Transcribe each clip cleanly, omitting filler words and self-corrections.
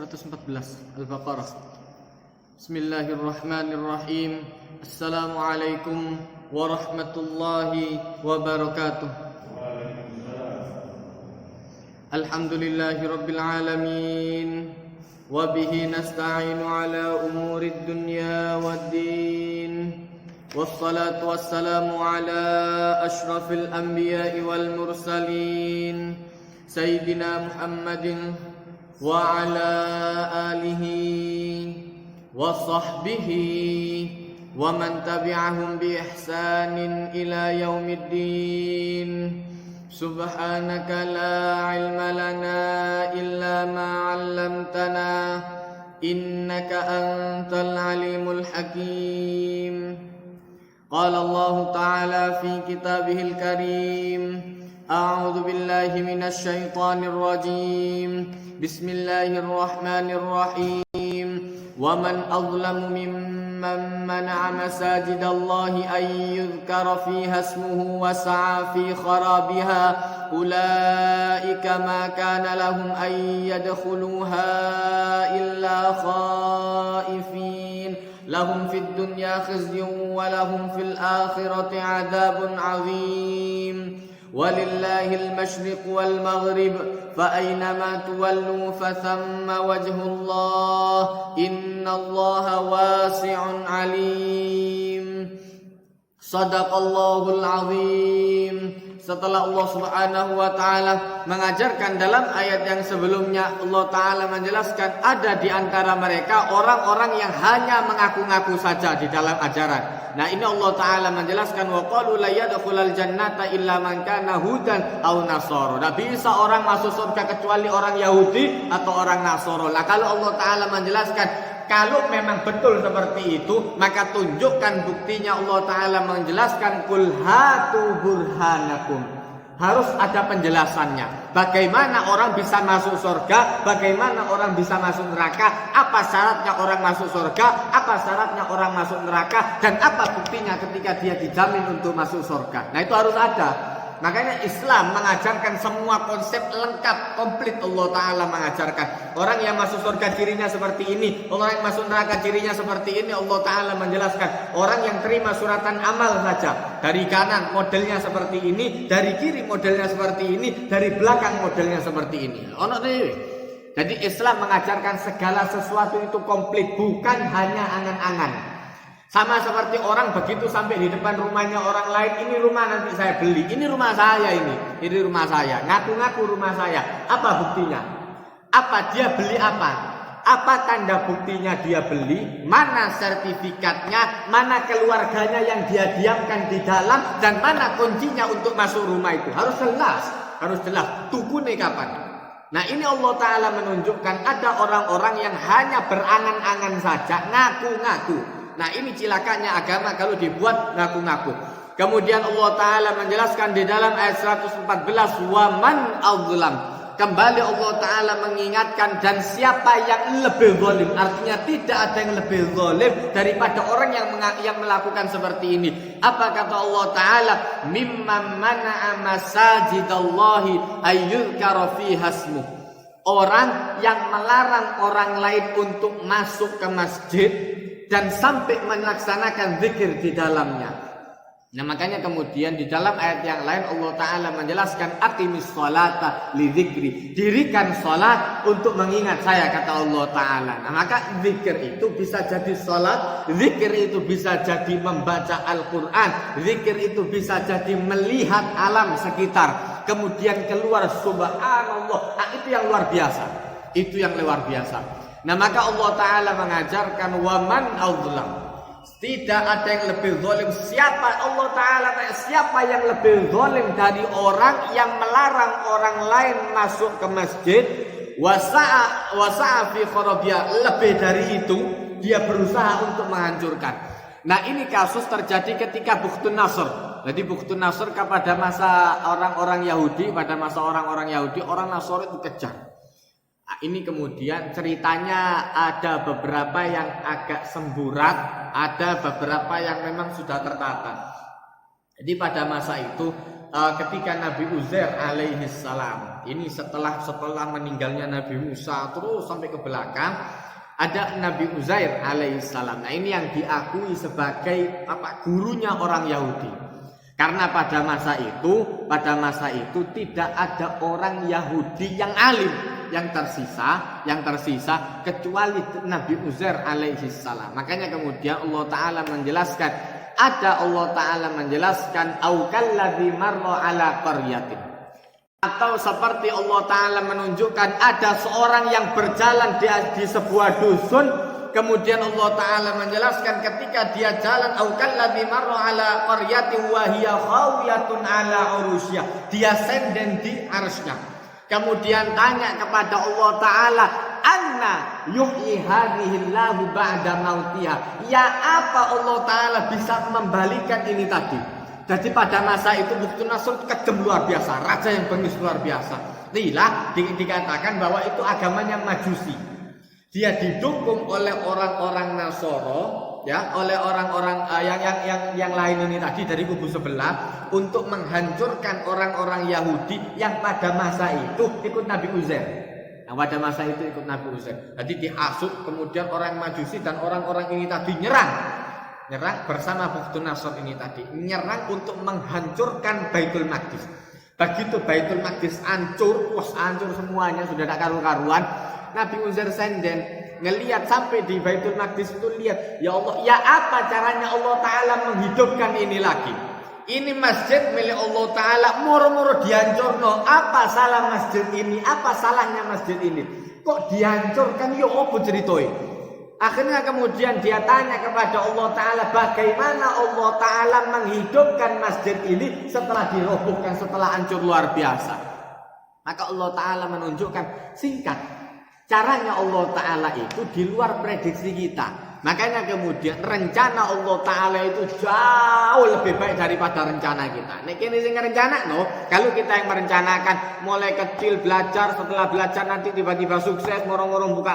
114 Al-Baqarah. Bismillahirrahmanirrahim. Assalamualaikum warahmatullahi wabarakatuh. Alhamdulillahi rabbil alamin. Wa bihi nasta'inu ala umurid dunya waddin. Wassalatu wassalamu ala ashrafil anbiya'i wal mursalin Sayyidina Muhammadin wa ala alihi wa sahbihi wa man tabi'ahum bi ihsanin ila yaumiddin. Subhanaka la ilma lana illa ma 'allamtana innaka antal alimul hakim. Qala Allah ta'ala fi kitabihil karim. A'udzu billahi minasy syaithanir rajim. Bismillahirrahmanirrahim. Wa man adlamu mimman mana'a masajidallahi an yudhkara fiha ismuhu wa sa'a fi kharabiha ulaika ma kana lahum an yadkhuluha illa khaifin lahum fid dunya khizyun wa lahum fil akhirati 'adzabun 'adzim. Walillahil masyriq wal maghrib fa aynama tuwallu fa thamma wajhullah innallaha wasi'un alim. Shadaqallahul azim. Setelah Allah Subhanahu wa taala mengajarkan dalam ayat yang sebelumnya, Allah taala menjelaskan ada di antara mereka orang-orang yang hanya mengaku-ngaku saja di dalam ajaran. Nah, ini Allah taala menjelaskan wa qalu la yadkhulul jannata illa man kana hudan aw nasara. Tidak bisa orang masuk surga kecuali orang Yahudi atau orang Nasara. Nah, kalau Allah taala menjelaskan kalau memang betul seperti itu, maka tunjukkan buktinya. Allah Ta'ala menjelaskan kul hatu burhanakum. Harus ada penjelasannya. Bagaimana orang bisa masuk surga, bagaimana orang bisa masuk neraka, apa syaratnya orang masuk surga, apa syaratnya orang masuk neraka, dan apa buktinya ketika dia dijamin untuk masuk surga. Nah, itu harus ada. Makanya Islam mengajarkan semua konsep lengkap, komplit. Allah Ta'ala mengajarkan orang yang masuk surga cirinya seperti ini, orang yang masuk neraka cirinya seperti ini. Allah Ta'ala menjelaskan orang yang terima suratan amal saja, dari kanan modelnya seperti ini, dari kiri modelnya seperti ini, dari belakang modelnya seperti ini. Jadi Islam mengajarkan segala sesuatu itu komplit, bukan hanya angan-angan. Sama seperti orang begitu sampai di depan rumahnya orang lain, ini rumah nanti saya beli, ini rumah saya, ini rumah saya, ngaku-ngaku rumah saya. Apa buktinya? Apa dia beli apa? Apa tanda buktinya dia beli? Mana sertifikatnya? Mana keluarganya yang dia diamkan di dalam? Dan mana kuncinya untuk masuk rumah itu? Harus jelas, harus jelas. Tukune kapan? Nah, ini Allah Ta'ala menunjukkan ada orang-orang yang hanya berangan-angan saja, ngaku-ngaku. Nah, ini cilakanya agama kalau dibuat ngaku-ngaku. Kemudian Allah Ta'ala menjelaskan di dalam ayat 114, wa man azlam. Kembali Allah Ta'ala mengingatkan, dan siapa yang lebih zalim. Artinya tidak ada yang lebih zalim daripada orang yang melakukan seperti ini. Apa kata Allah Ta'ala? Mimman mana'a masajidallahi ayyuzkara fiha ismuh. Orang yang melarang orang lain untuk masuk ke masjid dan sampai melaksanakan zikir di dalamnya. Nah, makanya kemudian di dalam ayat yang lain Allah Ta'ala menjelaskan aqimis sholata li zikri. Dirikan sholat untuk mengingat saya, kata Allah Ta'ala. Nah, maka zikir itu bisa jadi sholat, zikir itu bisa jadi membaca Al-Quran, zikir itu bisa jadi melihat alam sekitar, kemudian keluar subhanallah. Nah, itu yang luar biasa. Itu yang luar biasa. Nah, maka Allah Ta'ala mengajarkan waman azlam. Tidak ada yang lebih zalim. Siapa Allah Ta'ala? Siapa yang lebih zalim dari orang yang melarang orang lain masuk ke masjid? Wasa'a fi kharabiya. Lebih dari itu, dia berusaha untuk menghancurkan. Nah, ini kasus terjadi ketika Bukhtun Nasr. Jadi Bukhtun Nasr pada masa orang-orang Yahudi, pada masa orang-orang Yahudi, orang Nasr itu kejar. Nah, ini kemudian ceritanya ada beberapa yang agak semburat, ada beberapa yang memang sudah tertata. Jadi pada masa itu ketika Nabi Uzair alaihi salam. Ini setelah meninggalnya Nabi Musa terus sampai ke belakang ada Nabi Uzair alaihi salam. Nah, ini yang diakui sebagai gurunya orang Yahudi. Karena pada masa itu tidak ada orang Yahudi yang alim yang tersisa kecuali Nabi Uzair alaihi salam. Makanya kemudian Allah Ta'ala menjelaskan au kalladzi marra ala qaryatin, atau seperti Allah Ta'ala menunjukkan ada seorang yang berjalan di sebuah dusun, kemudian Allah Ta'ala menjelaskan ketika dia jalan au kalladzi marra ala qaryatin wa hiya khawiyatun ala urusya, dia senden di arsy-Nya. Kemudian tanya kepada Allah Ta'ala, anna yuhyi hadhillahu ba'da mautiha, ya apa Allah Ta'ala bisa membalikan ini tadi. Jadi pada masa itu Bukhtunasr kejem luar biasa, raja yang bengis luar biasa. Dikatakan bahwa itu agamanya Majusi. Dia didukung oleh orang-orang Nasoro, ya, oleh orang-orang yang lain ini tadi dari kubu sebelah untuk menghancurkan orang-orang Yahudi yang pada masa itu ikut Nabi Uzair. Jadi dihasut, kemudian orang Majusi dan orang-orang ini tadi nyerang bersama Bukhtunasr ini tadi, nyerang untuk menghancurkan Baitul Maqdis. Begitu Baitul Maqdis hancur semuanya, sudah tak karu-karuan. Nabi Uzair senden ngelihat sampai di Baitul Maqdis itu, lihat, ya Allah, ya apa caranya Allah Ta'ala menghidupkan ini lagi? Ini masjid milik Allah Ta'ala moro-moro dihancurno. Apa salah masjid ini? Apa salahnya masjid ini? Kok dihancurkan? Ya apa ceritanya? Akhirnya kemudian dia tanya kepada Allah Ta'ala, bagaimana Allah Ta'ala menghidupkan masjid ini setelah dirobohkan, setelah hancur luar biasa. Maka Allah Ta'ala menunjukkan singkat, caranya Allah Ta'ala itu di luar prediksi kita. Makanya kemudian rencana Allah Ta'ala itu jauh lebih baik daripada rencana kita. Nek ini sing rencana kalau kita yang merencanakan mulai kecil belajar, setelah belajar nanti tiba-tiba sukses, ngorong-ngorong buka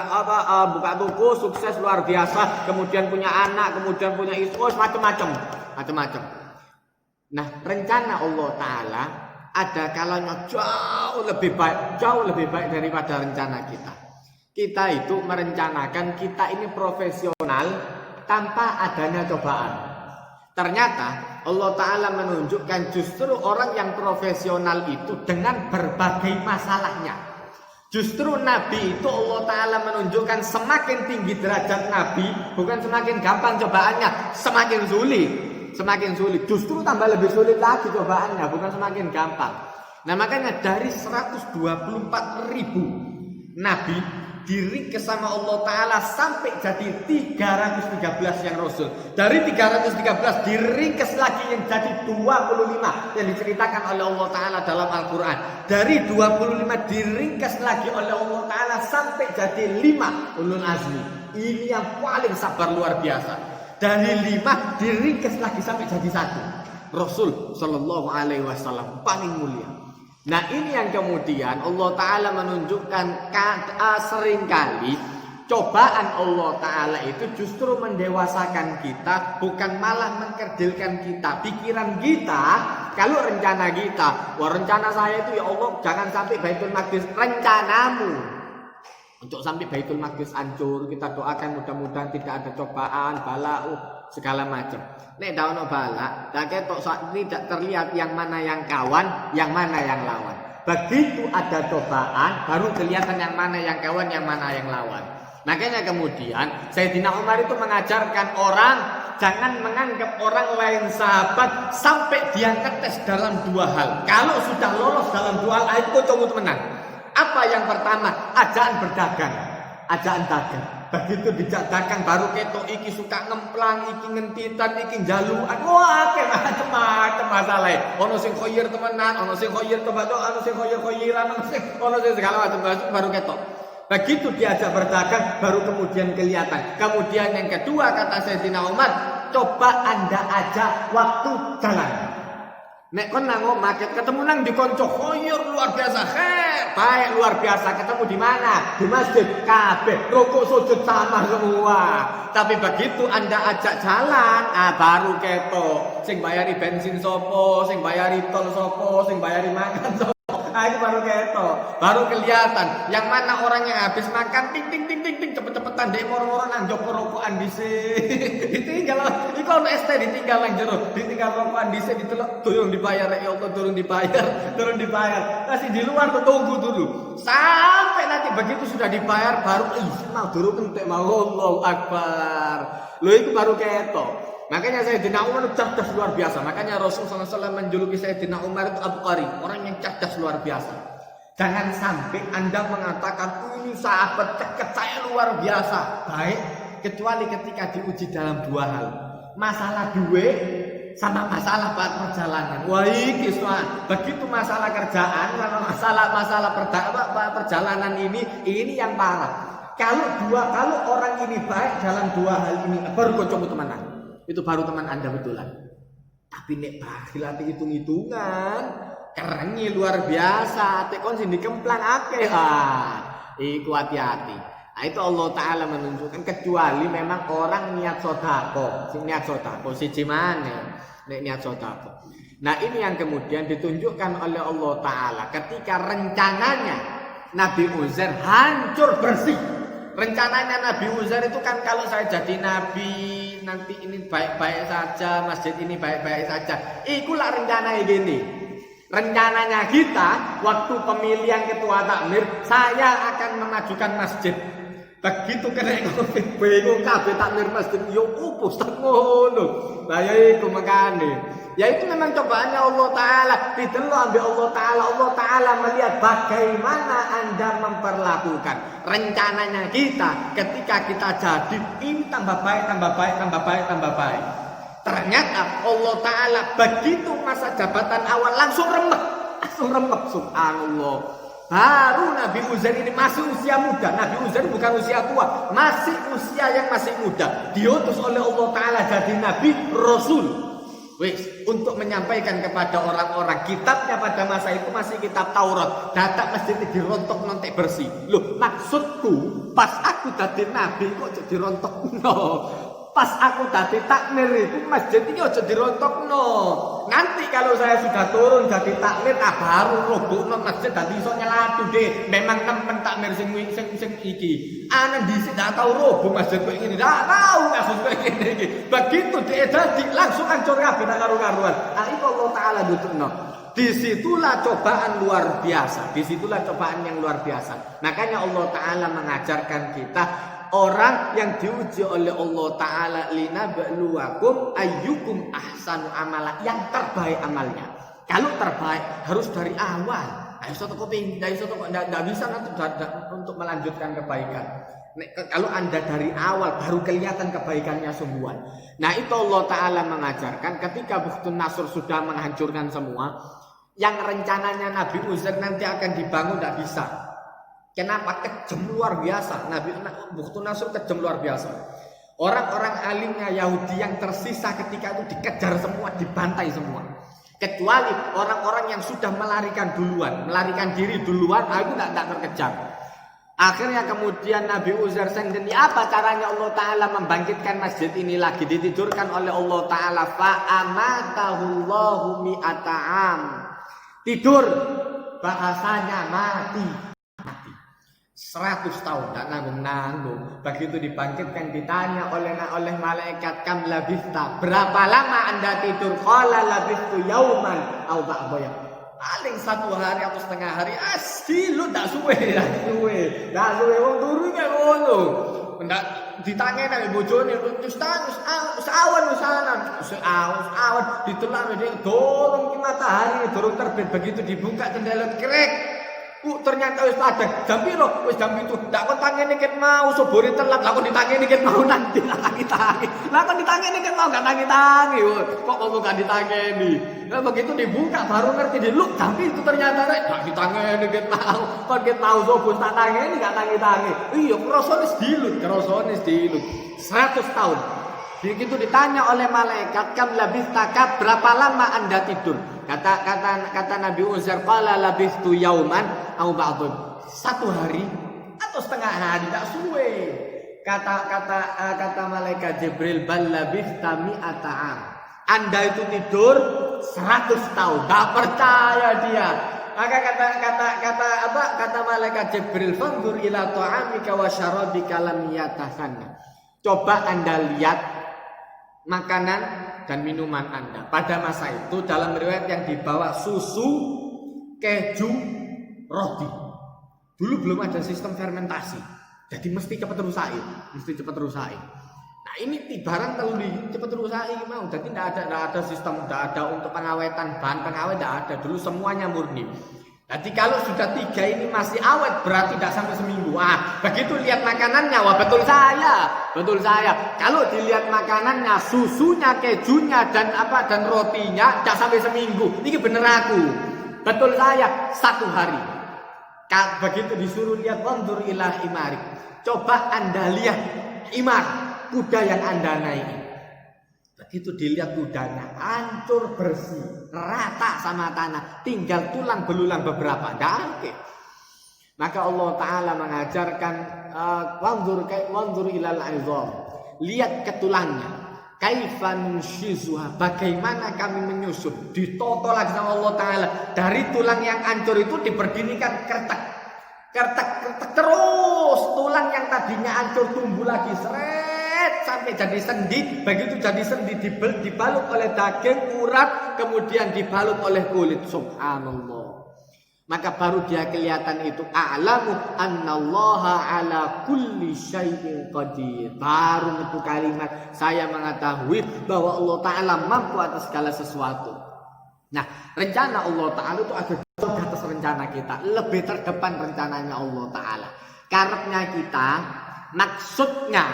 toko, sukses luar biasa, kemudian punya anak, kemudian punya istri, macam-macam. Nah, rencana Allah Ta'ala ada kalanya jauh lebih baik daripada rencana kita. Kita itu merencanakan kita ini profesional tanpa adanya cobaan. Ternyata Allah Ta'ala menunjukkan justru orang yang profesional itu dengan berbagai masalahnya. Justru Nabi itu Allah Ta'ala menunjukkan semakin tinggi derajat Nabi, bukan semakin gampang cobaannya, semakin sulit. Justru tambah lebih sulit lagi cobaannya, bukan semakin gampang. Nah, makanya dari 124.000 Nabi diringkes sama Allah Ta'ala sampai jadi 313 yang Rasul. Dari 313 diringkes lagi yang jadi 25 yang diceritakan oleh Allah Ta'ala dalam Al-Quran. Dari 25 diringkes lagi oleh Allah Ta'ala sampai jadi 5 ulul azmi. Ini yang paling sabar luar biasa. Dari 5 diringkes lagi sampai jadi 1 Rasul Sallallahu Alaihi Wasallam paling mulia. Nah, ini yang kemudian Allah Ta'ala menunjukkan seringkali cobaan Allah Ta'ala itu justru mendewasakan kita, bukan malah mengkerdilkan kita. Pikiran kita, kalau rencana kita, rencana saya itu ya Allah jangan sampai Baitul Maqdis. Rencanamu untuk sampai Baitul Maqdis hancur, kita doakan mudah-mudahan tidak ada cobaan, bala, segala macam. Nek daun bala, tak ketok saat ini tidak terlihat yang mana yang kawan, yang mana yang lawan. Begitu ada cobaan, baru kelihatan yang mana yang kawan, yang mana yang lawan. Makanya kemudian Sayyidina Umar itu mengajarkan orang jangan menganggap orang lain sahabat sampai dia ngetes dalam 2 hal. Kalau sudah lolos dalam 2 hal, itu kamu menang. Apa yang pertama? Ajaan berdagang, ajaan dagang. Begitu dijak dagang baru ketok iki suka ngemplang, iki ngentitan, iki jaluan. Wah, macam-macam masalah. Ono sing khoyir temenan, ono sing khoyir kebado, ono sing khoyir-khoyiran, ono sing segala macam baru ketok. Begitu diajak berdagang baru kemudian kelihatan. Kemudian yang kedua kata Sayyidina Umar, coba Anda ajak waktu jalan. Nek kon nang market ketemu nang di konco koyor luar biasa. Baik luar biasa, ketemu di mana? Di masjid. Kabeh rokok sujud sama semua. Tapi begitu Anda ajak jalan, baru ketok. Sing bayari bensin sopo, sing bayari tol sopo, sing bayari makan sopo. Itu baru ketok, baru kelihatan yang mana orang yang habis makan ting cepet-cepetan dek moro-moro nang joko rokokan dhisik. Ditinggal iku ono ST ditinggal nang jero, ditinggal rokokan dhisik ditelok durung dibayar ya Allah durung dibayar. Masih di luar tunggu dulu. Sampai nanti begitu sudah dibayar baru mau durung entek mau Allahu Akbar. Lho itu baru ketok. Makanya Sayyidina Umar cerdas luar biasa. Makanya Rasulullah SAW menjuluki Sayyidina Umar itu Abqari, orang yang cerdas luar biasa. Jangan sampai Anda mengatakan ini sahabat dekat saya luar biasa. Baik, kecuali ketika diuji dalam dua hal. Masalah duit sama masalah perjalanan. Wah iki soal. Begitu masalah kerjaan sama masalah perjalanan ini yang parah. Kalau orang ini baik dalam dua hal ini baru kancamu temenan. Itu baru teman Anda betulan. Tapi nek bakhil ati hitung-hitungan, kerennya luar biasa, tekon sing dikemplang akeh. Iku hati-hati. Itu Allah Ta'ala menunjukkan kecuali memang orang niat sodako. Niat sodako siji maneh nek niat sodako. Nah ini yang kemudian ditunjukkan oleh Allah Ta'ala ketika rencananya Nabi Uzair hancur bersih. Rencananya Nabi Uzair itu kan kalau saya jadi nabi nanti ini baik-baik saja, masjid ini baik-baik saja. Ikulah rencananya gini. Rencananya kita waktu pemilihan ketua takmir saya akan memajukan masjid. Begitu kena covid bingung kabeh takmir masjid yo upus tak ngono. Lah ya iku makane. Ya itu memang cobaannya Allah Ta'ala. Didelok ambil Allah Ta'ala. Allah Ta'ala melihat bagaimana Anda memperlakukan rencananya kita. Ketika kita jadi ini tambah baik. Ternyata Allah Ta'ala begitu masa jabatan awal langsung remek. Subhanallah. Baru Nabi Uzair ini masih usia muda. Nabi Uzair bukan usia tua, masih usia yang masih muda. Diutus oleh Allah Ta'ala jadi Nabi Rasul. Untuk menyampaikan kepada orang-orang kitabnya pada masa itu masih kitab Taurat. Data masjid dirontok nontek bersih. Loh maksudku pas aku dadi nabi kok jadi rontok no. Pas aku dadi takmir itu masjid ini aja dirontok no. Nanti kalau saya sudah turun jadi takmir baru roboh no masjid dadi iso nyelatu deh. Memang nemen takmir sing iki. Ana dhisik ndak tahu roboh masjid kok ngene. Ndak tahu maksud kok ngene iki. Begitu dadi langsung hancur kabeh tak karu-karuan. Iku Allah Taala nutukno. Disitulah cobaan luar biasa. Disitulah cobaan yang luar biasa. Makanya Allah Ta'ala mengajarkan kita orang yang diuji oleh Allah Ta'ala linabluwakum ayyukum ahsanu amala, yang terbaik amalnya. Kalau terbaik harus dari awal. Tidak bisa nanti untuk melanjutkan kebaikan. Kalau Anda dari awal baru kelihatan kebaikannya semua. Nah itu Allah Ta'ala mengajarkan ketika Bukhtun Nasr sudah menghancurkan semua, yang rencananya Nabi Uzair nanti akan dibangun tidak bisa. Kenapa? Kejam luar biasa. Nabi Bukhtun Nasr kejam luar biasa. Orang-orang alimnya Yahudi yang tersisa ketika itu dikejar semua, dibantai semua. Kecuali orang-orang yang sudah melarikan diri duluan, itu tidak terkejar. Akhirnya kemudian Nabi Uzair sendiri, apa caranya Allah Ta'ala membangkitkan masjid ini lagi? Ditidurkan oleh Allah Ta'ala, fa'amatahullahu mi'ata'am. Tidur, bahasanya mati. 100 tahun tak nanggung. Begitu dibangkitkan ditanya oleh malaikat, kam labista, berapa lama Anda tidur? Qala labistu yauman au ba'da. Paling 1 hari atau setengah hari. Lu tak suwe. Wong turu iki ngono. Ndak ditanya nang bojone, "Wis awan ditelak dia dorong ki matahari dorong terbit." Begitu dibuka jendela krek. Ternyata wis padang. Jam piro? Wis jam 7. Ndak kon tangene ket mau sobore telat. Lah kon ditangeni ket mau nanti tangi-tangi. Lah kon ditangeni ket mau gak tangi-tangi. Kok gak ditangeni? Lah begitu dibuka baru ngerti di lu. Tapi itu ternyata gak ditangeni ket mau. Kon ket mau sobore tak tangeni gak tangi-tangi. Iya, krasane dilut. 100 tahun. Begitu ditanya oleh malaikat, kam labistaka, berapa lama Anda tidur? Kata Nabi Uzair, qala labistu yauman au ba'dun. 1 hari atau setengah hari, tidak suwe. Kata malaikat Jibril, bal labista mi'ata am. Anda itu tidur 100 tahun. Tak percaya dia. Maka kata malaikat Jibril, fanzur ila ta'amika wa syarabika lam yatasanna. Coba Anda lihat makanan dan minuman Anda. Pada masa itu dalam riwayat yang dibawa susu, keju, roti. Dulu belum ada sistem fermentasi. Jadi mesti cepat rusak. Nah ini barang perlu cepat rusak mau. Jadi tidak ada sistem, tidak ada untuk pengawetan, bahan pengawet tidak ada. Dulu semuanya murni. Jadi kalau sudah 3 ini masih awet berarti tidak sampai seminggu. Begitu lihat makanannya, wah betul saya. Kalau dilihat makanannya, susunya, kejunya dan rotinya tidak sampai seminggu. Ini bener aku. Betul saya 1 hari. Begitu disuruh lihat, wanzur ila himarik. Coba Anda lihat himar, kuda yang Anda naiki. Begitu dilihat kudanya, hancur bersih, rata sama tanah, tinggal tulang belulang beberapa. Maka Allah Ta'ala mengajarkan wanzur ilal aizam. Lihat ke tulangnya. Kaifan syizuha, bagaimana kami menyusun. Ditoto lagi sama Allah Ta'ala. Dari tulang yang hancur itu diberdirikan kertek terus. Tulang yang tadinya hancur tumbuh lagi sampai jadi sendi. Begitu jadi sendi dibalut oleh daging, urat, kemudian dibalut oleh kulit. Subhanallah. Maka baru dia kelihatan itu, a'lamu annallaha ala kulli syai'in qadir. Baru itu kalimat saya mengetahui bahwa Allah Ta'ala mampu atas segala sesuatu. Nah, rencana Allah Ta'ala itu ada di atas rencana kita. Lebih terdepan rencananya Allah Ta'ala. Karepnya kita, maksudnya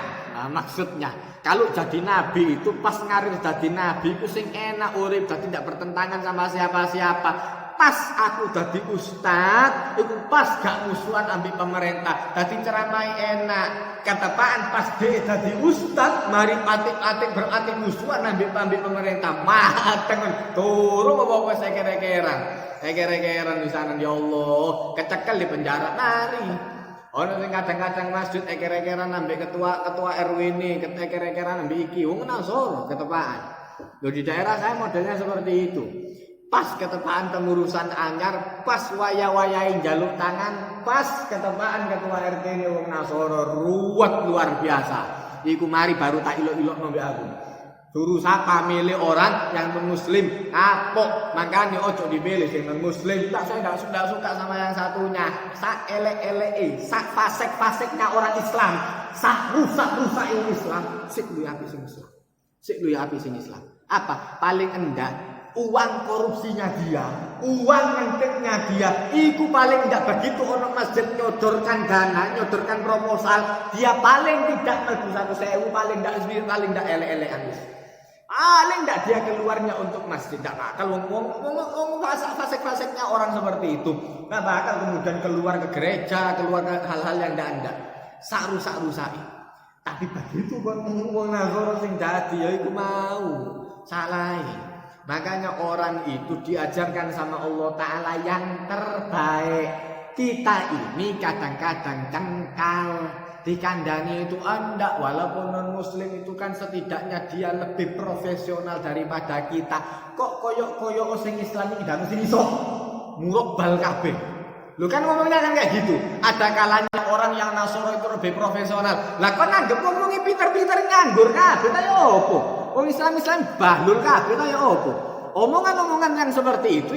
kalau jadi nabi itu pas ngarir jadi nabi itu sing enak urip, jadi tidak bertentangan sama siapa-siapa. Pas aku jadi ustad, itu pas gak musuhan ambil pemerintah, jadi ceramai enak. Ketepaan pas dia jadi ustad, mari patik-patik berarti musuhan ambil pemerintah. Mateng turun bawa saya kere-keran di sana, ya Allah, kecekel di penjara mari. Ono sing kadang-kadang masjid eker-ekeran ambek ketua RW ini, eker-ekeran ambek iki. Wong Nasoro ketepaan. Loh di daerah saya modelnya seperti itu. Pas ketepaan pengurusan anyar, pas waya-wayain jaluk tangan, pas ketepaan ketua RT ini wong Nasoro ruwet luar biasa. Iku mari baru tak ilok-ilok nombek aku. Suruh sapa milih orang yang non-muslim kapok, makanya ojo dipilih yang non-muslim. Tak, saya tidak suka sama yang satunya. Sak elek-elek, sak fasek-faseknya orang Islam, sak rusak-rusak yang Islam. Sik lu api sing Islam. Apa? Paling enggak uang korupsinya dia, uang ngenteknya dia, iku paling enggak begitu orang masjid nyodorkan dana, nyodorkan proposal, dia paling tidak mlebu 1.000, paling enggak elek-elekan. Paling enggak dia keluarnya untuk masjid, enggak bakal ngomong fasek-faseknya orang seperti itu. Enggak bakal kemudian keluar ke gereja, keluar ke hal-hal yang enggak. Sak-rusak-rusaki. Tapi begitu kon ngomong Nasoro sing dadi ya iku mau salah. Makanya orang itu diajarkan sama Allah Ta'ala yang terbaik. Kita ini kadang-kadang cengkal. Dikandani itu Anda, walaupun non-muslim itu kan setidaknya dia lebih profesional daripada kita. Kok koyok-koyok sing Islam ini dan sini sok murok bal kabeh. Lu kan ngomongnya kan kayak gitu. Ada kalanya orang yang Nasoro itu lebih profesional. Lah kok nanggep ngomongnya pinter-pinter nganggur kabeh ta yo opo? Wong Islam bahlul kabeh ta yo opo? Omongan-omongan yang seperti itu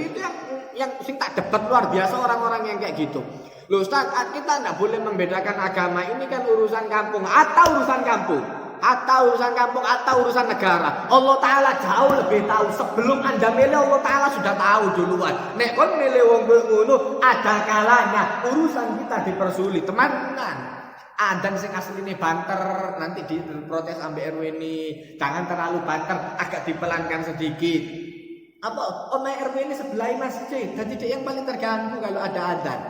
yang sing tak debat luar biasa orang-orang yang kayak gitu. Loh Ustaz, kita tidak boleh membedakan agama. Ini kan urusan kampung atau urusan kampung, atau urusan negara. Allah Ta'ala jauh lebih tahu. Sebelum Anda milih, Allah Ta'ala sudah tahu duluan. Nek kon milih wong ngono, ada kalanya urusan kita dipersulit. Teman-teman, adang sing asline banter, nanti diprotes ambek RW ini. Jangan terlalu banter, agak dipelankan sedikit. Apa? Omah RW ini sebelah masjid. Jadi dia yang paling terganggu kalau ada adzan.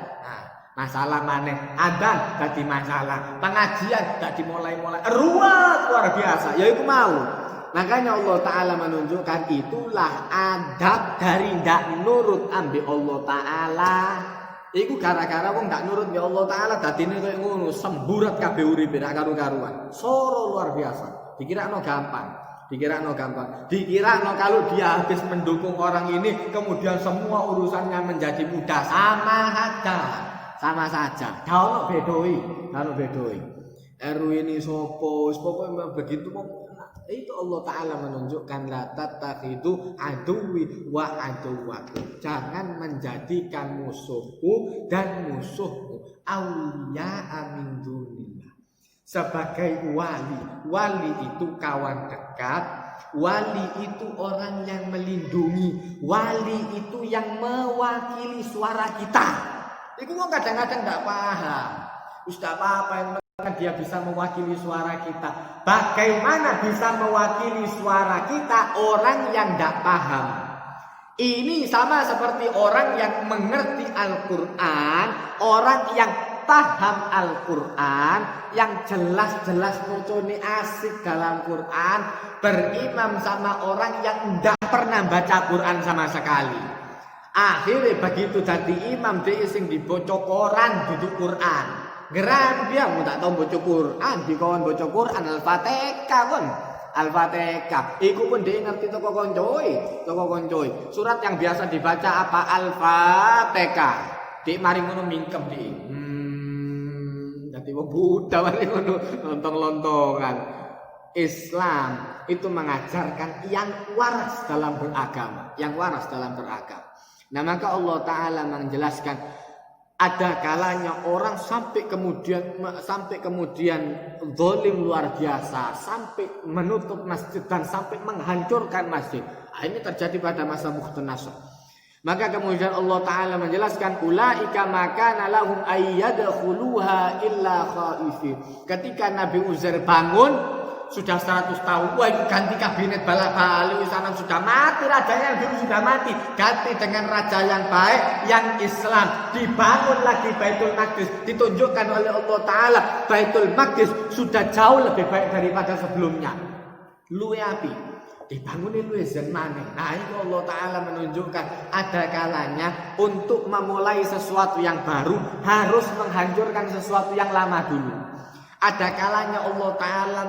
Nah, Masalah maneh adzan dadi masalah, pengajian dadi mulai-mulai ruwet luar biasa. Ya iku mau. Makanya Allah Ta'ala menunjukkan itulah adab dari ndak nurut ambi Allah Ta'ala. Iku gara-gara wong ndak nurut ya Allah Ta'ala dadine koyo ngono, semburat kabeh uripe ra karu-karuan. Soro luar biasa. Dikirano gampang. Dikirano kalau dia habis mendukung orang ini kemudian semua urusannya menjadi mudah. Sama saja. Kalau bedoi. RW ini sopo, pokoknya begitu itu Allah Ta'ala menunjukkan la tattakhidu aduwi wa aduwakum. Jangan menjadikan musuhku dan musuhmu awliya min dunillah sebagai wali. Wali itu kawan dekat, wali itu orang yang melindungi, wali itu yang mewakili suara kita. Itu kok kadang-kadang tidak paham. Ustaz apa yang dia bisa mewakili suara kita? Bagaimana bisa mewakili suara kita orang yang tidak paham? Ini sama seperti orang yang mengerti Al-Quran, orang yang paham Al-Quran, yang jelas-jelas mucuni asik dalam Quran, berimam sama orang yang tidak pernah baca Quran sama sekali. Akhirnya begitu jadi imam dia sing dibaca koran duduk Quran. Geran dia mau tak tahu baca Quran, di kawan baca Quran Al-Fatihah kon. Al-Fatihah. Iku pun dia ngerti toko koncoy. Surat yang biasa dibaca apa? Al-Fatihah. Dik mari ngono mingkem dik. Dadi wong Buddha mari ngono lontong-lontongan. Islam itu mengajarkan yang waras dalam beragama, Nah, maka Allah Ta'ala menjelaskan ada kalanya orang sampai kemudian zalim luar biasa, sampai menutup masjid dan sampai menghancurkan masjid. Ini terjadi pada masa Bukhtun Nasr. Maka kemudian Allah Ta'ala menjelaskan ulaika makana lahum ayyadkhuluha illa khaifin. Ketika Nabi Uzair bangun sudah 100 tahun, wah itu ganti kabinet balik sana sudah mati, rajanya yang dulu sudah mati, ganti dengan raja yang baik, yang Islam, dibangun lagi Baitul Maqdis, ditunjukkan oleh Allah Ta'ala Baitul Maqdis sudah jauh lebih baik daripada sebelumnya, luwe api, dibangunin luwe maneh. Nah itu Allah Ta'ala menunjukkan ada kalanya untuk memulai sesuatu yang baru harus menghancurkan sesuatu yang lama dulu. Ada kalanya Allah Ta'ala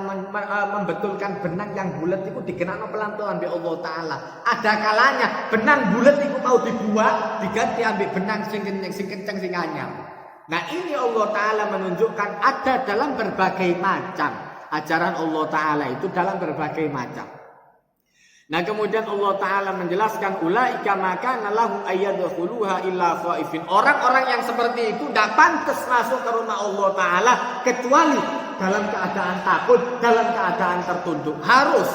membetulkan benang yang bulat itu dikenal pelan-pelan oleh Allah Ta'ala. Ada kalanya benang bulat itu mau dibuat diganti ambil benang sing kenceng sing anyam. Nah ini Allah Ta'ala menunjukkan ada dalam berbagai macam. Ajaran Allah Ta'ala itu dalam berbagai macam. Nah kemudian Allah Ta'ala menjelaskan ulaika makana lahum ayyadkhuluha illa khaifin. Orang-orang yang seperti itu tidak pantas masuk ke rumah Allah Ta'ala kecuali dalam keadaan takut, dalam keadaan tertunduk. Harus.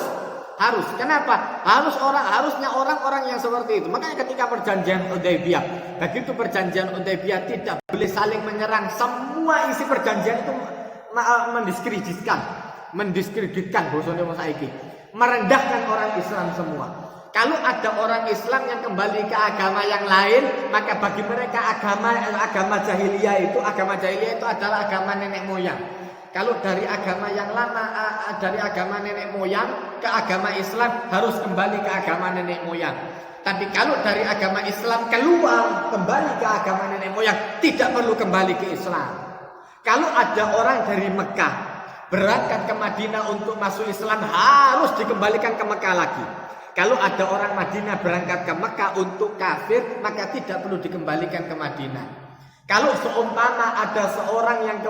Kenapa? Harusnya orang-orang yang seperti itu. Makanya ketika perjanjian Hudaybiyah, begitu perjanjian Hudaybiyah tidak boleh saling menyerang. Semua isi perjanjian itu mendiskreditkan bosone saiki. Merendahkan orang Islam semua. Kalau ada orang Islam yang kembali ke agama yang lain, maka bagi mereka agama jahiliyah itu adalah agama nenek moyang. Kalau dari agama yang lama, dari agama nenek moyang ke agama Islam harus kembali ke agama nenek moyang. Tapi kalau dari agama Islam keluar kembali ke agama nenek moyang, tidak perlu kembali ke Islam. Kalau ada orang dari Mekah berangkat ke Madinah untuk masuk Islam harus dikembalikan ke Mekah lagi. Kalau ada orang Madinah berangkat ke Mekah untuk kafir, maka tidak perlu dikembalikan ke Madinah. Kalau seumpama ada seorang yang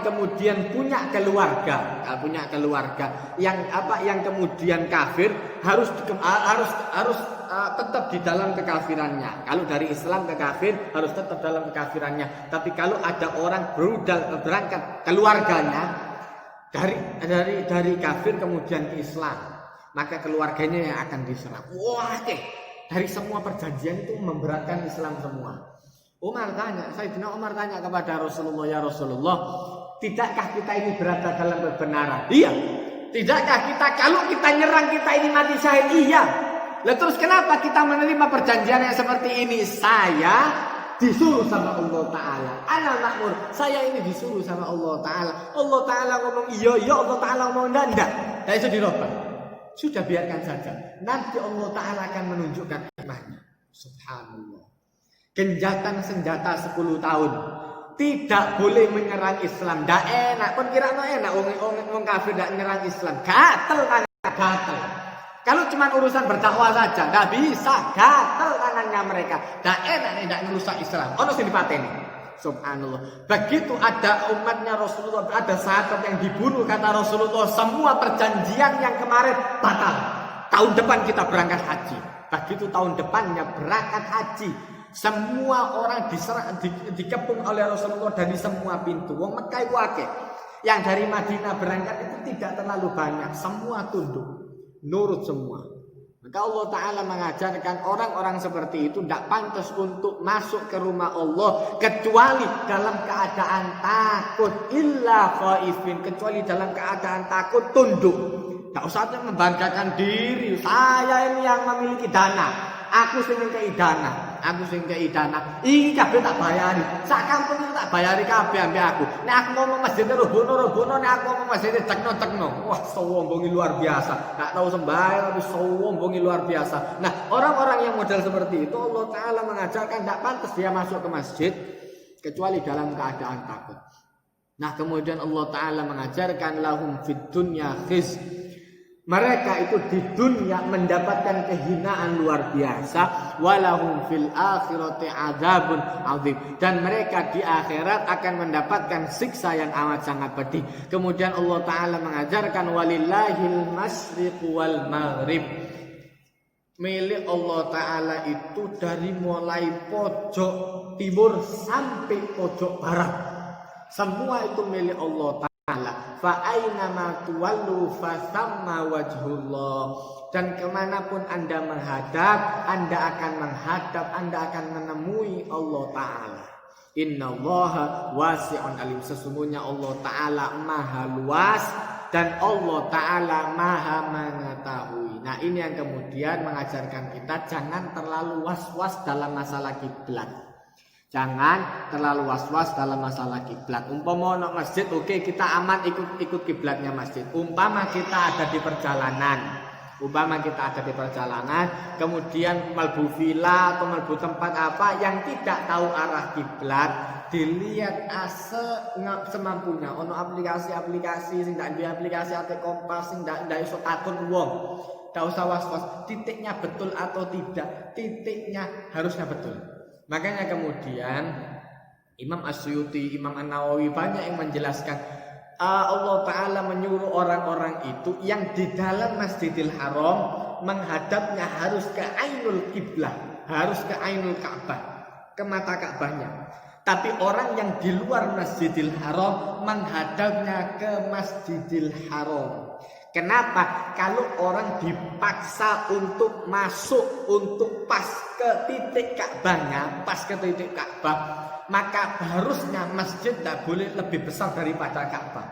kemudian punya keluarga yang kemudian kafir harus tetap di dalam kekafirannya. Kalau dari Islam ke kafir harus tetap dalam kekafirannya. Tapi kalau ada orang berangkat keluarganya dari kafir kemudian ke Islam, maka keluarganya yang akan diserang. Wah, dari semua perjanjian itu memberatkan Islam semua. Sayyidina Umar tanya kepada Rasulullah, ya Rasulullah, tidakkah kita ini berada dalam kebenaran? Iya. Tidakkah kita kalau kita nyerang kita ini mati syahid? Iya. Lah terus kenapa kita menerima perjanjian yang seperti ini? Saya disuruh sama Allah Ta'ala. Ana makmur. Saya ini disuruh sama Allah Ta'ala. Allah Ta'ala ngomong iya, Allah Ta'ala ngomong enggak. Dan itu dirubah. Sudah biarkan saja. Nanti Allah Ta'ala akan menunjukkan hikmahnya. Subhanallah. Genjatan senjata 10 tahun. Tidak boleh menyerang Islam. Tidak enak. Kon kira enak. Orang kafir tidak menyerang Islam. Gatel tangannya. Gatel. Kalau cuma urusan berdakwah saja. Tidak bisa. Gatel tangannya mereka. Tidak enak. Tidak merusak Islam. Ono sing dipateni. Subhanallah. Begitu ada umatnya Rasulullah. Ada sahabat yang dibunuh. Kata Rasulullah. Semua perjanjian yang kemarin batal. Tahun depan kita berangkat haji. Begitu tahun depannya berangkat haji. Semua orang dikepung oleh Rasulullah dari semua pintu. Wong Mekah wake. Yang dari Madinah berangkat itu tidak terlalu banyak. Semua tunduk. Nurut semua. Maka Allah Ta'ala mengajarkan orang-orang seperti itu tidak pantas untuk masuk ke rumah Allah. Kecuali dalam keadaan takut. Illa khaifin. Kecuali dalam keadaan takut tunduk. Tidak usah membanggakan diri. Saya ini yang memiliki dana. Aku sing kei dana. Iki kabeh tak bayari. Sak kampung iki tak bayari kabeh ambek aku. Nek aku ngomong masjid robono, nek aku ngomong masjid tekno. Wah, sombongi luar biasa. Enggak tahu sembahyang tapi sombongi luar biasa. Nah, orang-orang yang model seperti itu Allah Ta'ala mengajarkan tidak pantas dia masuk ke masjid kecuali dalam keadaan takut. Nah, kemudian Allah Ta'ala mengajarkan lahum fid dunya khiz. Mereka itu di dunia mendapatkan kehinaan luar biasa. Walahum fil akhirati adzabun adzim. Dan mereka di akhirat akan mendapatkan siksa yang amat sangat pedih. Kemudian Allah Ta'ala mengajarkan walillahil masyriq wal maghrib. Milik Allah Ta'ala itu dari mulai pojok timur sampai pojok barat. Semua itu milik Allah Ta'ala. Fa aina ma tuwallu fa thamma wajhullah. Dan kemanapun Anda menghadap, Anda akan menemui Allah Ta'ala. Innallaha wasi'un alim. Sesungguhnya Allah Ta'ala maha luas dan Allah Ta'ala maha mengetahui. Nah, ini yang kemudian mengajarkan kita jangan terlalu was-was dalam masalah kiblat. Jangan terlalu was-was dalam masalah kiblat. Umpama ono masjid, oke, kita aman ikut kiblatnya masjid. Umpama kita ada di perjalanan, kemudian melbu villa atau melbu tempat apa yang tidak tahu arah kiblat, dilihat semampunya. Ono aplikasi sing ndak duwe aplikasi ate kompas sing ndak iso takon wong. Ndak usah was-was, titiknya betul atau tidak. Titiknya harusnya betul. Makanya kemudian Imam Asyuyuti, Imam An-Nawawi banyak yang menjelaskan Allah Ta'ala menyuruh orang-orang itu yang di dalam Masjidil Haram menghadapnya harus ke Ainul Qiblah, harus ke Ainul Ka'bah, ke mata Ka'bahnya. Tapi orang yang di luar Masjidil Haram menghadapnya ke Masjidil Haram. Kenapa? Kalau orang dipaksa untuk masuk untuk pas ke titik Ka'bahnya, maka harusnya masjid tidak boleh lebih besar daripada Ka'bah.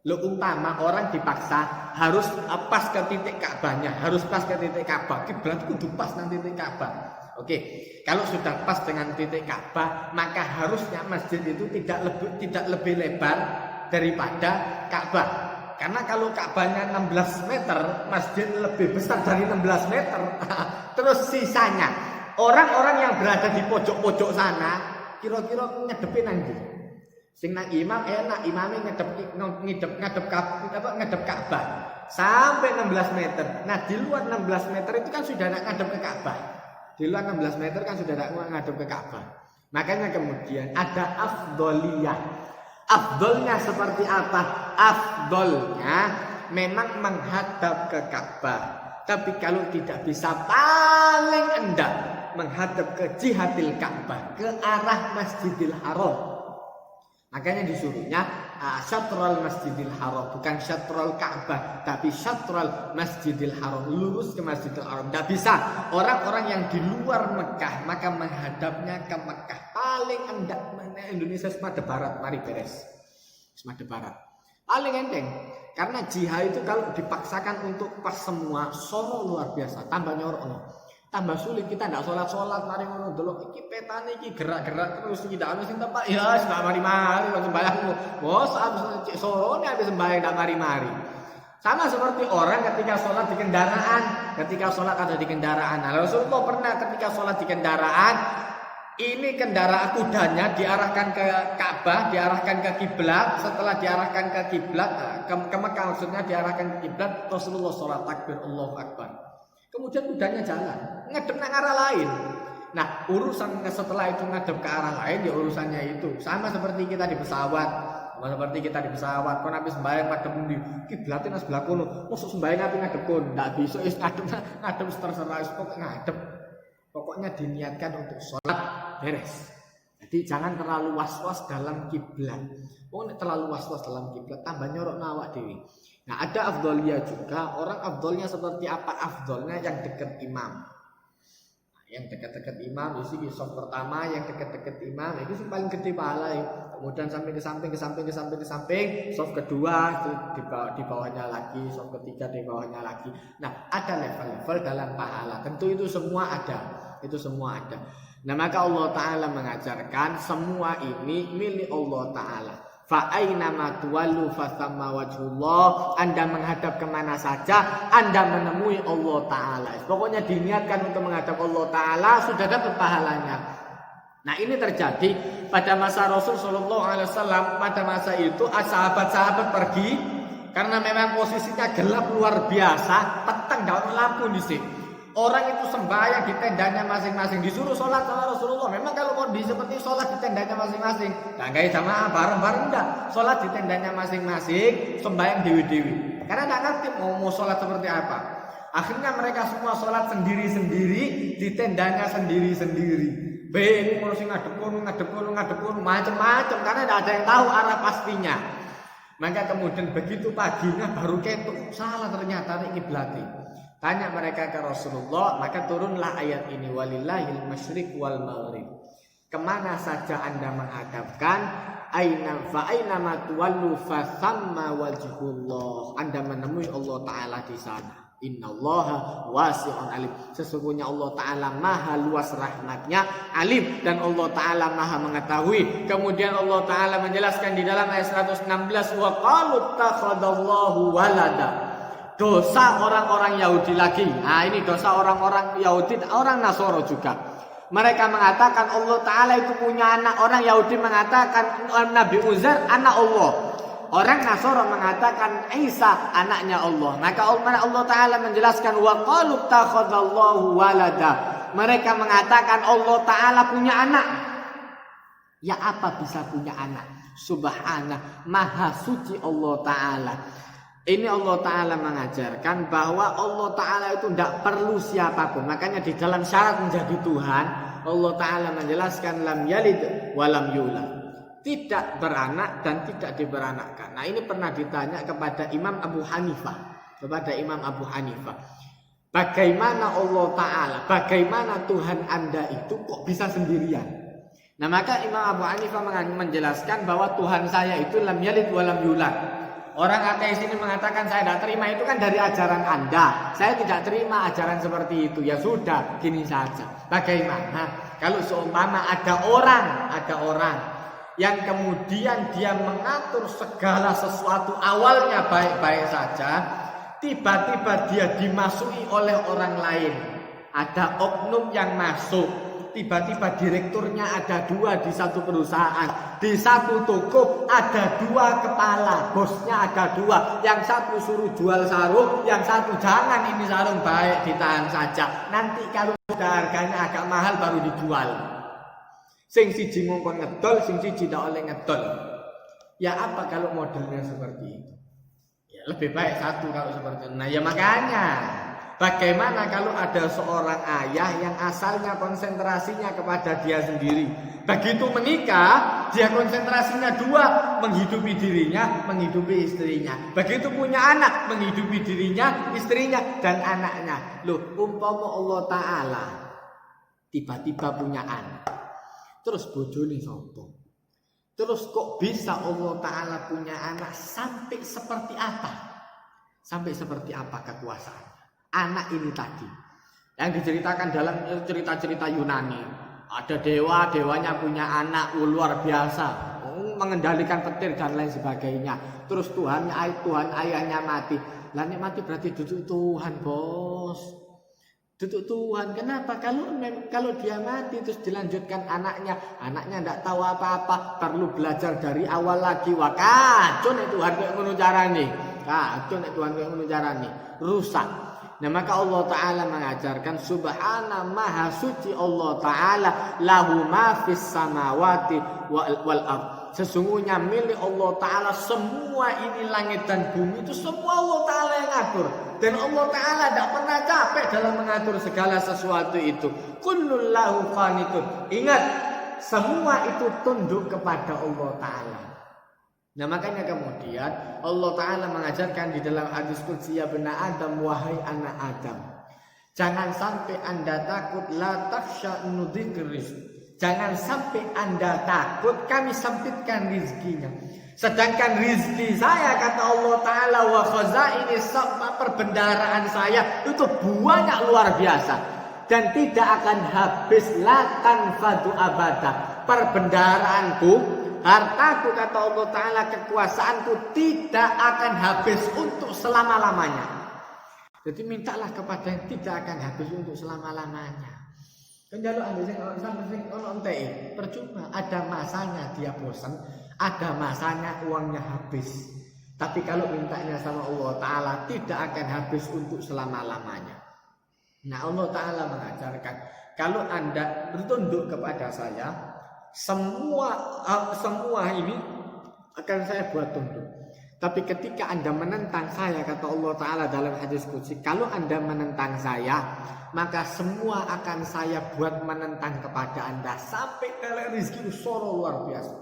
Umpama orang dipaksa harus pas ke titik Ka'bahnya, harus pas ke titik Ka'bah. Kiblat kudu pas nang titik Ka'bah. Oke, kalau sudah pas dengan titik Ka'bah, maka harusnya masjid itu tidak lebih lebar daripada Ka'bah. Karena kalau Ka'bahnya 16 meter, masjid lebih besar dari 16 meter. Terus sisanya, orang-orang yang berada di pojok-pojok sana, kira-kira ngedepin nanti. Sing nang imam enak, imamnya ngadep Ka'bah sampai 16 meter. Nah, di luar 16 meter itu kan sudah nak ngadep ke Ka'bah. Di luar 16 meter kan sudah nak ngadep ke Ka'bah. Makanya kemudian ada afdoliyah. Afdolnya seperti apa? Afdolnya memang menghadap ke Ka'bah. Tapi kalau tidak bisa, paling enggak menghadap ke jihatil Ka'bah, ke arah Masjidil Haram. Makanya disuruhnya syatrul Masjidil Haram, bukan syatrul Ka'bah, tapi syatrul Masjidil Haram, lurus ke Masjidil Haram. Tidak bisa orang-orang yang di luar Mekah maka menghadapnya ke Mekah. Paling enggak Indonesia semada barat, mari beres. Semada barat. Paling enteng. Karena jihad itu kalau dipaksakan untuk pas semua, soro luar biasa, tambah nyorokno. Tambah sulit, kita ndak sholat mari ngono delok iki petane iki gerak-gerak terus iki ndak ono sing tepak ya wis ndak mari-mari kok sembayangmu. Bos abis cek sorone habis sembayang ndak mari-mari. Sama seperti orang ketika sholat di kendaraan, ketika sholat ada di kendaraan. Nah, Rasulullah pernah ketika sholat di kendaraan, ini kendaraan kudanya diarahkan ke Ka'bah, diarahkan ke kiblat. Setelah diarahkan ke kiblat, ke Mekah maksudnya diarahkan ke kiblat, Rasulullah sholat takbir Allahu Akbar. Kemudian kudanya jalan, ngadep ke arah lain. Nah, urusan setelah itu ngadep ke arah lain, ya urusannya itu. Sama seperti kita di pesawat. Kau habis sembahyang ngadep di kiblatin sebelah kono. Mosok sembahyang ngapi ngadep kono, ndak bisa wis ngadep terserah pokoknya ngadep. Pokoknya diniatkan untuk sholat beres. Jadi jangan terlalu was-was dalam kiblat. Pokoknya terlalu was-was dalam kiblat tambah nyorok nawak dewi. Nah, ada afdolnya juga. Orang afdolnya seperti apa? Afdolnya yang dekat imam. Yang dekat-dekat imam, isi soft pertama yang dekat-dekat imam, itu sih paling gede pahala. Kemudian sampai ke samping, soft kedua di bawahnya lagi, soft ketiga di bawahnya lagi. Nah, ada level-level dalam pahala. Tentu itu semua ada. Nah, maka Allah Ta'ala mengajarkan semua ini milik Allah Ta'ala. Fa aina ma tuwallu fasamma wajhullah. Anda menghadap kemana saja Anda menemui Allah Ta'ala. Pokoknya diniatkan untuk menghadap Allah Ta'ala, sudah dapat pahalanya. Nah, ini terjadi pada masa Rasul Shallallahu Alaihi Wasallam. Pada masa itu sahabat-sahabat pergi karena memang posisinya gelap luar biasa, petang daun lampu di sini. Orang itu sembahyang di tendanya masing-masing, disuruh sholat sama Rasulullah. Memang kalau kondisi seperti sholat di tendanya masing-masing, nggak kayak jamaah bareng-bareng enggak. Sholat di tendanya masing-masing, sembahyang dewi-dewi. Karena nggak ngerti mau sholat seperti apa. Akhirnya mereka semua sholat sendiri-sendiri di tendanya sendiri-sendiri. Bingung ngurusin ngadep kono, macam-macam karena tidak ada yang tahu arah pastinya. Maka kemudian begitu paginya baru ketuk, salah ternyata ini kiblatnya. Tanya mereka ke Rasulullah, maka turunlah ayat ini, walillahil masyriq wal maghrib. Kemana saja Anda menghadapkan, aina fa aina ma tuwallu fa thamma wajhullah. Anda menemui Allah Ta'ala di sana. Innallaha wasi'un alim. Sesungguhnya Allah Ta'ala maha luas rahmatnya, alim, dan Allah Ta'ala maha mengetahui. Kemudian Allah Ta'ala menjelaskan di dalam ayat 116, wa qalu takhadallahu walada. Dosa orang-orang Yahudi lagi. Nah, ini dosa orang-orang Yahudi, orang Nasoro juga. Mereka mengatakan Allah Ta'ala itu punya anak. Orang Yahudi mengatakan Nabi Uzair anak Allah. Orang Nasoro mengatakan Isa anaknya Allah. Maka Allah Ta'ala menjelaskan wa qalu takhadallahu walada. Mereka mengatakan Allah Ta'ala punya anak. Ya, apa bisa punya anak? Subhanallah, maha suci Allah Ta'ala. Ini Allah Ta'ala mengajarkan bahwa Allah Ta'ala itu tidak perlu siapapun. Makanya di dalam syarat menjadi Tuhan, Allah Ta'ala menjelaskan lam yalid walam yulad. Tidak beranak dan tidak diberanakkan. Nah, ini pernah ditanya kepada Imam Abu Hanifah. Bagaimana Allah Ta'ala, bagaimana Tuhan Anda itu kok bisa sendirian? Nah, maka Imam Abu Hanifah menjelaskan bahwa Tuhan saya itu lam yalid walam yulad. Orang ateis ini mengatakan saya tidak terima, itu kan dari ajaran Anda. Saya tidak terima ajaran seperti itu. Ya sudah, gini saja. Bagaimana kalau seumpama ada orang yang kemudian dia mengatur segala sesuatu, awalnya baik-baik saja, tiba-tiba dia dimasuki oleh orang lain. Ada oknum yang masuk. Tiba-tiba direkturnya ada 2 di satu perusahaan. Di satu toko ada 2 kepala, bosnya ada 2. Yang satu suruh jual sarung, yang satu jangan, ini sarung baik ditahan saja. Nanti kalau sudah harganya agak mahal baru dijual. Sing siji ngongkon ngedol, sing siji tidak oleh ngedol. Ya, apa kalau modelnya seperti itu? Ya, lebih baik satu kalau seperti itu. Nah, ya makanya bagaimana kalau ada seorang ayah yang asalnya konsentrasinya kepada dia sendiri. Begitu menikah, dia konsentrasinya 2, menghidupi dirinya, menghidupi istrinya. Begitu punya anak, menghidupi dirinya, istrinya, dan anaknya. Loh, umpama Allah Ta'ala tiba-tiba punya anak. Terus bojone sapa? Terus kok bisa Allah Ta'ala punya anak? Sampai seperti apa? Sampai seperti apa kekuasaan anak ini tadi yang diceritakan dalam cerita-cerita Yunani? Ada dewanya punya anak luar biasa, mengendalikan petir dan lain sebagainya. Terus Tuhan ayahnya mati. Lah nek mati berarti duduk Tuhan, bos. Duduk Tuhan. Kenapa? Kalau dia mati terus dilanjutkan anaknya ndak tahu apa-apa, perlu belajar dari awal lagi. Wah, kacau nek Tuhan koyo ngono carane. Kacau nek Tuhan koyo ngono carane. Rusak. Nah, maka Allah Ta'ala mengajarkan subhana maha suci Allah Ta'ala lahu ma fis samawati wal ard. Sesungguhnya milik Allah Ta'ala semua ini langit dan bumi itu semua Allah Ta'ala yang ngatur. Dan Allah Ta'ala tidak pernah capek dalam mengatur segala sesuatu itu. Kullun lahu qanitun. Ingat, semua itu tunduk kepada Allah Ta'ala. Nah, makanya kemudian Allah Ta'ala mengajarkan di dalam hadis qudsi, ya bani Adam, wahai anak Adam, jangan sampai anda takut, la takhsha nudhikir rizq. Jangan sampai anda takut kami sempitkan rizkinya. Sedangkan rizki saya, kata Allah Ta'ala, wa khazaini sama perbendaharaan saya itu banyak luar biasa dan tidak akan habis, la tanfadu abada. Perbendaharaanku, hartaku, kata Allah Ta'ala, kekuasaanku tidak akan habis untuk selama-lamanya. Jadi mintalah kepada yang tidak akan habis untuk selama-lamanya. Kan kalau anda sing ono entek, percuma. Ada masanya dia bosan, ada masanya uangnya habis. Tapi kalau mintanya sama Allah Ta'ala tidak akan habis untuk selama-lamanya. Nah, Allah Ta'ala mengajarkan, kalau anda bertunduk kepada saya, semua ini akan saya buat tunduk. Tapi ketika anda menentang saya, kata Allah Ta'ala dalam hadis qudsi, kalau anda menentang saya, maka semua akan saya buat menentang kepada anda. Sampai dalam rezeki usoro luar biasa.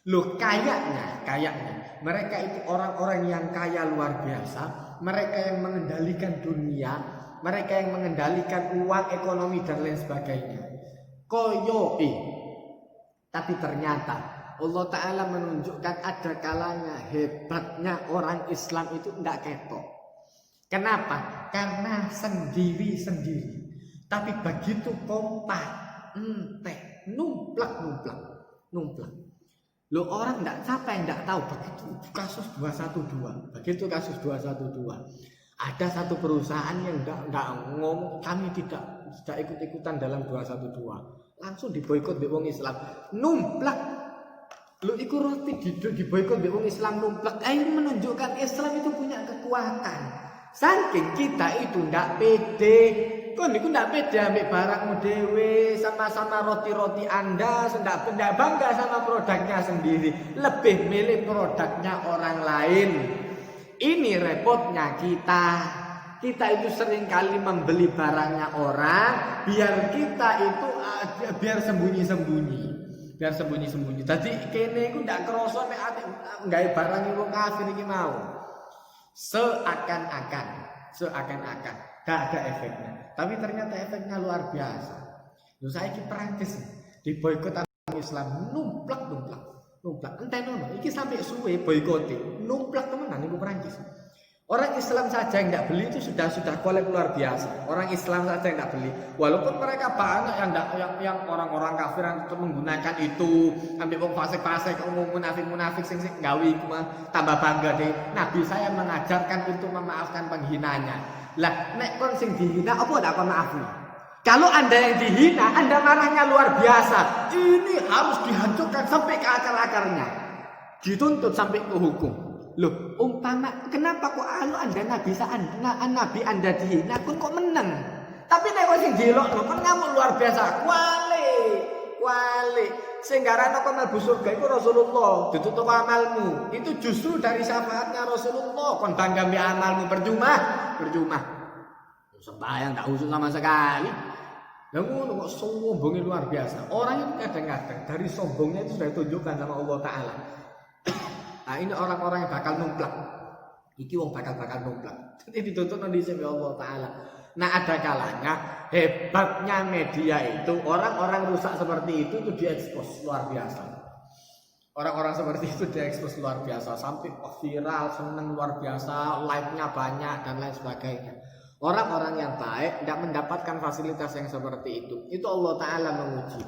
Loh, kayaknya mereka itu orang-orang yang kaya luar biasa. Mereka yang mengendalikan dunia, mereka yang mengendalikan uang, ekonomi dan lain sebagainya. Koyoi. Tapi ternyata Allah Ta'ala menunjukkan ada kalanya hebatnya orang Islam itu tidak ketok. Kenapa? Karena sendiri-sendiri. Tapi begitu kompak, numplak. Loh, orang siapa yang tidak tahu begitu kasus 212. Begitu kasus 212. Ada satu perusahaan yang tidak ngomong, kami tidak ikut-ikutan dalam 212. Langsung diboikot oleh orang Islam. Numplak. Lu iku roti diboikot oleh orang Islam numplak. Ini menunjukkan Islam itu punya kekuatan. Saking kita itu ndak pede. Kon niku ndak pede ambek barangmu dhewe, sama-sama roti-roti Anda, ndak bangga sama produknya sendiri, lebih milih produknya orang lain. Ini repotnya kita. Kita itu seringkali membeli barangnya orang biar kita itu biar sembunyi-sembunyi. Tadi kene iku ndak krasa nek ati gawe barang wong kafir iki mau. Seakan-akan gak ada efeknya. Tapi ternyata efeknya luar biasa. Lho saiki Prancis diboikot Islam numplak. Entah nono iki sampai suwe boikote. Numplak temenan iku Prancis. Orang Islam saja yang tidak beli itu sudah kolek luar biasa. Orang Islam saja yang tidak beli, walaupun mereka banyak yang orang-orang kafir yang menggunakan itu, ambil wong fasik-fasik, munafik sing gawe iku mah tambah bangga deh. Nabi saya mengajarkan untuk memaafkan penghinanya. Lah nek kon sing dihina apa ndak kon maafno? Kalau Anda yang dihina, Anda marahnya luar biasa. Ini harus dihancurkan sampai ke akar-akarnya. Dituntut sampai ke hukum. Loh, umpama kenapa kok Anda nabi Anda dihina kok menang? Tapi nek kok sing dielokno kon ngamuk luar biasa. Wale. Sing garane kok mlebu surga iku Rasulullah, ditutup amalmu. Itu justru dari syafaatnya Rasulullah. Kon bangga mbek amalmu percuma. Sembahyang tak usul sama sekali. Lah ngono kok sombongnya luar biasa. Orang itu kadang-kadang dari sombongnya itu sudah ditunjukkan sama Allah Ta'ala. Nah, ini orang-orang yang bakal numplak. Iki wong bakal numplak. Jadi dituntut oleh Allah Ta'ala. Nah, ada kalanya hebatnya media itu orang-orang rusak seperti itu diekspos luar biasa. Orang-orang seperti itu diekspos luar biasa, sampai viral, seneng luar biasa, like-nya banyak dan lain sebagainya. Orang-orang yang baik tidak mendapatkan fasilitas yang seperti itu. Itu Allah Ta'ala menguji.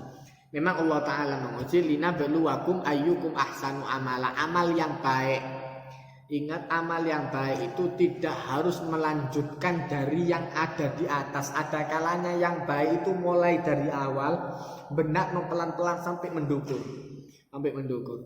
Memang Allah Ta'ala menguji linabluwakum ayyukum ahsanu amala. Amal yang baik. Ingat, amal yang baik itu tidak harus melanjutkan dari yang ada di atas. Ada kalanya yang baik itu mulai dari awal benak pelan-pelan sampai mendukung.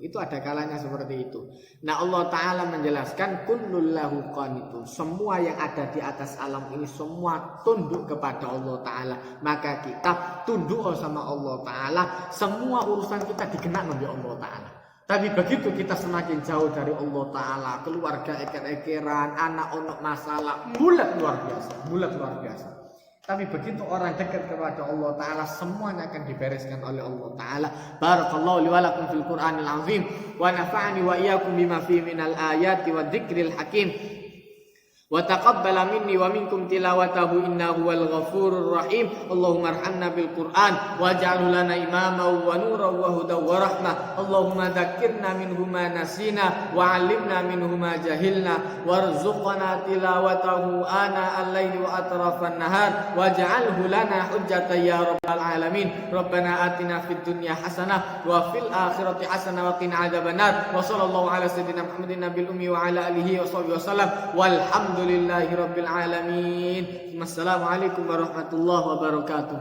Itu ada kalanya seperti itu. Nah, Allah Ta'ala menjelaskan kullul lahu qanitun. Semua yang ada di atas alam ini semua tunduk kepada Allah Ta'ala. Maka kita tunduk sama Allah Ta'ala. Semua urusan kita digenak oleh Allah Ta'ala. Tapi begitu kita semakin jauh dari Allah Ta'ala, keluarga eker-ekeran, anak masalah, bulat luar biasa. Tapi begitu orang dekat kepada Allah Ta'ala, semuanya akan dibereskan oleh Allah Ta'ala. Barakallahu li wa lakum fil Qur'anil azim wa nafa'ani wa iyyakum bima fihi minal ayati wa dzikril hakim. Wa taqabbala minni wa minkum tilawatahu innahu wal ghafurur rahim. Allahumma arhamna bil Qur'an waj'alhu lana imama wa nuran wa hudan wa rahmah. Allahumma dzakkirna minhu ma nasina wa 'allimna minhu ma jahilna warzuqna tilawatahu ana al-laili wa atrafan nahar waj'alhu lana hujjatan ya rabbal alamin. Rabbana atina fid dunya hasanah wa fil akhirati hasanah wa qina adzabannar. Wa sallallahu ala sayyidina Muhammadin nabiyil ummi wa ala alihi wa sahbihi wasallam. Walhamdulillahi rabbil alamin. Wassalamualaikum warahmatullahi wabarakatuh.